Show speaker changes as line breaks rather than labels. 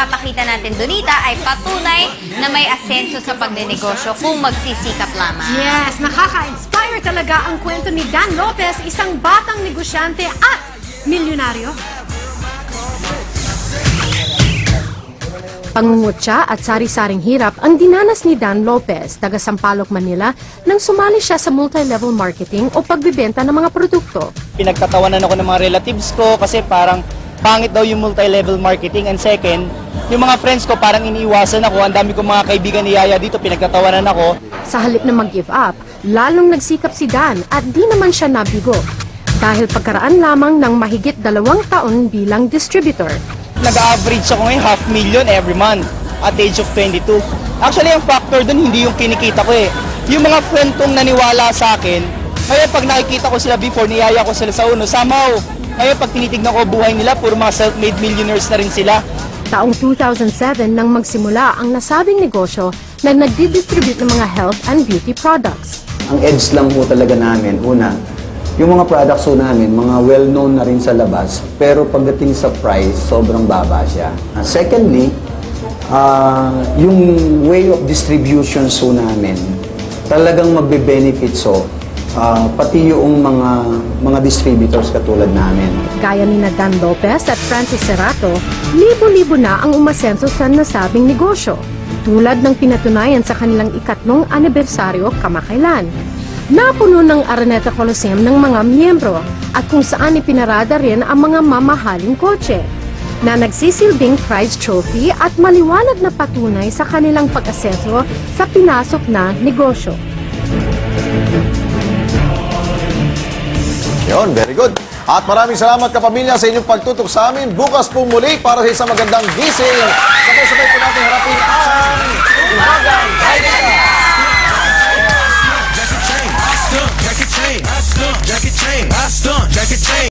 ipapakita natin, Donita, ay patunay na may asenso sa pagnenegosyo kung magsisikap lamang.
Yes, nakaka-inspire talaga ang kwento ni Dan Lopez, isang batang negosyante at milyonaryo. Pangungutya at sari-saring hirap ang dinanas ni Dan Lopez, taga Sampaloc, Manila, nang sumali siya sa multi-level marketing o pagbibenta ng mga produkto.
Pinagtatawanan ako ng mga relatives ko kasi parang pangit daw yung multi-level marketing. And second, yung mga friends ko parang iniiwasan ako. Ang dami kong mga kaibigan ni Yaya dito, pinagtatawanan ako.
Sa halip na mag-give up, lalong nagsikap si Dan at di naman siya nabigo. Dahil pagkaraan lamang ng mahigit 2 taon bilang distributor.
Nag-average ako ngayon 500,000 every month at age of 22. Actually, ang factor dun hindi yung kinikita ko eh. Yung mga friend kong naniwala sa akin, kaya pag nakikita ko sila before, niyaya ko sila sa uno, somehow, kaya pag tinitignan ko buhay nila, puro mga self-made millionaires na rin sila.
Taong 2007 nang magsimula ang nasabing negosyo na nagdi-distribute ng mga health and beauty products.
Ang edge lang po talaga namin, una, yung mga products po namin, mga well-known na rin sa labas, pero pagdating sa price, sobrang baba siya. Secondly, yung way of distribution so namin, talagang magbe-benefit so, pati yung mga distributors katulad namin.
Gaya ni Dan Lopez at Francis Serrato, libo-libo na ang umasenso sa nasabing negosyo, tulad ng pinatunayan sa kanilang 2nd anibersaryo kamakailan. Napuno ng Araneta Coliseum ng mga miyembro at kung saan ipinarada rin ang mga mamahaling kotse na nagsisilbing prize trophy at maliwanag na patunay sa kanilang pag-asenso sa pinasok na negosyo.
Yun, very good. At maraming salamat kapamilya sa inyong pagtutok sa amin. Bukas po muli para sa isang magandang gising. Sabay-sabay po